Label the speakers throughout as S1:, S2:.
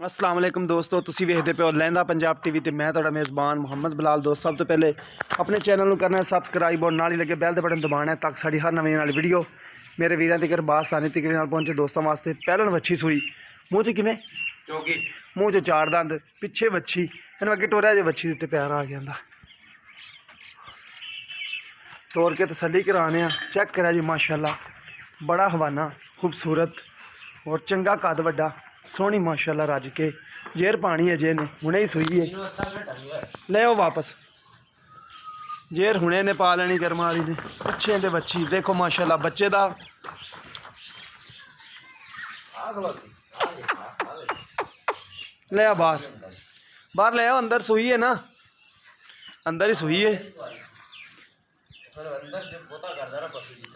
S1: अस्सलाम वालेकुम दोस्तों, तुसी वेखदे पे हो लहंदा पंजाब टीवी ते मैं तुहाडा मेज़बान मुहम्मद बिलाल। दोस्त सब तो पहले अपने चैनल को करना है सबसक्राइब और नाल ही लगे बैल दे बटन दबाना है ताकि साड़ी हर नवीं वाली वीडियो मेरे वीरां तक बासानी तरीके नाल पहुंचे। दोस्तों वास्ते पहलन वच्छी सूई मूँह च किवें
S2: चौकी
S1: मूँह च चार दंद पिछे वच्छी इन्हूं अगे टोरिया जे वच्छी उत्ते प्यार आ गया तोड़ के तसल्ली कराने चेक करा जी। माशाल्लाह बड़ा हवाना खूबसूरत और चंगा कद वड्डा सोहनी माशाल्लाह रज के जेर पानी है जे ने हुणे ही सूई है ले आओ वापस जेर हुणे ने पा लेनी गर्म वाली ने पिछे दे बच्ची देखो माशाल्लाह बच्चे दा ले आ बाहर ले आओ अंदर सूई है ना अंदर ही सूई है।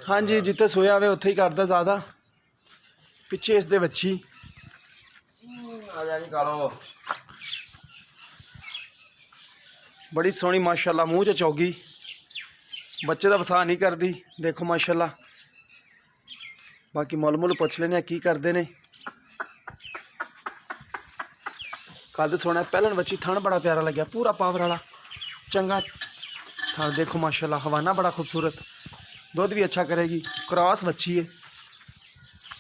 S1: हाँ जी जिते सोया वे उत्थे ही करदा ज़्यादा पिछे इस दे बच्ची बड़ी सोहनी माशाल्लाह मूँह च चौगी बच्चे का वसा नहीं करती देखो माशाल्लाह। बाकी मुल मुल पुछ लेने की करते ने कद सोना पहलन बच्ची थन बड़ा प्यारा लग्या पूरा पावर वाला चंगा थन देखो माशाल्लाह हवाना बड़ा खूबसूरत दुध भी अच्छा करेगी क्रॉस बच्ची है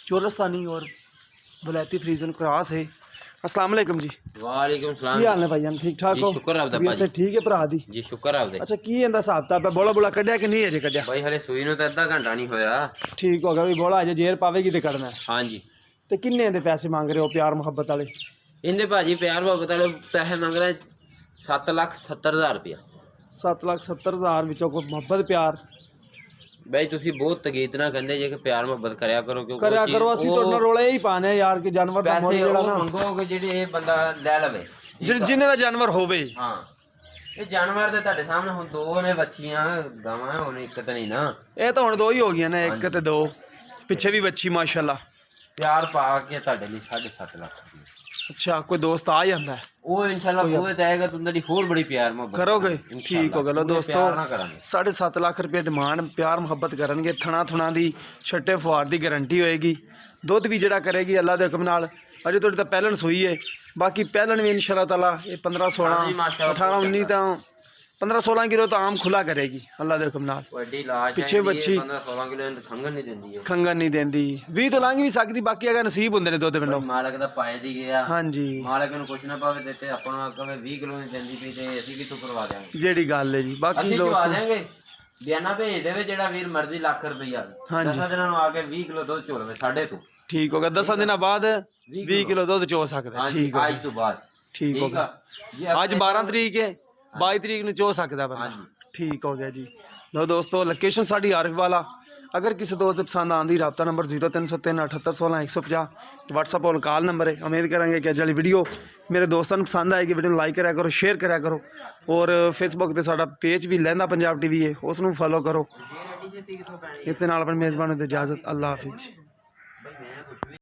S1: चोरस्तानी और वलैती फ्रीजन क्रॉस है। अस्सलाम वालेकुम जी।
S2: वालेकुम सलाम।
S1: की हाल ने भाईजान ठीक ठाक हो?
S2: शुक्र आपदा
S1: भाई
S2: भाजी
S1: ठीक है भरा दी
S2: जी शुक्र आपदा।
S1: अच्छा की इंदा हिसाब किताब है बोला बुला कढ़िया कि नहीं अजे कढ़िया?
S2: भाई हले सूई नु तो अद्धा घंटा नहीं होया।
S1: ठीक हो गया भी बोला अजे जेर पावेगी ते कढ़ना है।
S2: हां जी
S1: ते किन्ने दे पैसे मांग रहे हो प्यार मुहब्बत वाले?
S2: इंदे भाजी प्यार मोहब्बत वाले पैसे मांग रहे 7,70,000 रुपया।
S1: 7,70,000 विचों कोई मुहब्बत प्यार
S2: भाई तुसी बहुत तगीद ना कहंदे जे कि प्यार मोहब्बत करया करो क्योंकि
S1: करया करो ਅਸੀਂ ਤੁਹਾਡੇ ਰੋਲੇ ਹੀ ਪਾਣੇ ਯਾਰ ਕਿ ਜਾਨਵਰ ਦਾ ਮੁੱਲ ਜਿਹੜਾ ਨਾ
S2: ਮੰਗੋਗੇ ਜਿਹੜੇ ਇਹ ਬੰਦਾ ਲੈ ਲਵੇ
S1: ਜਿੰਨੇ ਦਾ ਜਾਨਵਰ ਹੋਵੇ।
S2: ਹਾਂ ਇਹ ਜਾਨਵਰ ਤੇ ਤੁਹਾਡੇ ਸਾਹਮਣੇ ਹੁਣ ਦੋ ਨੇ ਬੱਚੀਆਂ ਗਾਵਾਂ ਹੁਣ ਇੱਕ ਤਾਂ ਨਹੀਂ ਨਾ
S1: ਇਹ ਤਾਂ ਹੁਣ ਦੋ ਹੀ ਹੋ ਗਈਆਂ ਨੇ ਇੱਕ ਤੇ ਦੋ ਪਿੱਛੇ ਵੀ ਬੱਚੀ ਮਾਸ਼ਾਅੱਲਾ
S2: ਪਿਆਰ ਪਾ ਕੇ ਤੁਹਾਡੇ ਲਈ 7.5 ਲੱਖ ਰੁਪਏ।
S1: अच्छा कोई दोस्त आ जाता है
S2: वो इंशाल्लाह पूरे आएगा तुम तेरी होर बड़ी प्यार मोहब्बत
S1: करोगे ठीक हो गया दोस्तों। 7.5 लाख रुपये डिमांड प्यार मुहब्बत करनगे थना थुना दी छट्टे फुआर दी गारंटी होएगी दुध भी जड़ा करेगी अल्लाह दे हुक्म नाल। अजे थोड़ी तो पहलन सूई है बाकी पहलन भी इंशाल्लाह ताला ये 15-16 18-19 तो 15-16 किलो तो आम खुला करेगी अल्लाह दे हुक्म नाल। पिछे बच्ची
S2: 15-16 किलो खंगन नहीं देंदी है
S1: खंगन नहीं देंदी 20 तो लंघ भी सकती बाकी अगर नसीब हुंदे ने दुध पिंडों
S2: मालक दा पाए दी गया।
S1: हाँ जी
S2: मालक नु कुछ ना पावे देते अपना कवे 20 किलो नहीं देंदी पई ते ਅਸੀਂ ਕਿਥੋਂ ਕਰਵਾ ਦੇਾਂਗੇ
S1: जेड़ी गल है जी। बाकी
S2: ਅਸੀਂ
S1: दोस्त
S2: ਕਰਵਾ ਦੇਾਂਗੇ ਬਿਆਨਾ ਭੇਜ ਦੇਵੇ ਜਿਹੜਾ ਵੀਰ ਮਰਜ਼ੀ ਲੱਖ ਰੁਪਈਆ 10 ਦਿਨਾਂ ਨੂੰ ਆ ਕੇ 20 ਕਿਲੋ ਦੁੱਧ ਚੋਲਵੇ ਸਾਡੇ ਤੋਂ
S1: ठीक हो गया 10 दिनों बाद 20 किलो दुध चो सकता है। ठीक हो
S2: आज तो बाद
S1: ठीक हो गया आज 12 तरीक है 22 तरीक ਨੂੰ ਚੋ ਸਕਦਾ ਬੰਦਾ। ठीक हो गया जी। लो दोस्तों लोकेशन साड़ी आरिफ वाला अगर किसी दोस्त पसंद आती रबता नंबर 0303 78 16 150 व्हाट्सअप और कॉल नंबर है। उम्मीद करेंगे कि अज वाली वीडियो मेरे दोस्तों को पसंद आएगी वीडियो लाइक करा करो शेयर करा करो और फेसबुक पर साड़ा पेज भी लहंदा पंजाब टीवी है उसनों फॉलो करो। इस अपने मेज़बान को इजाज़त अल्लाह हाफिज़।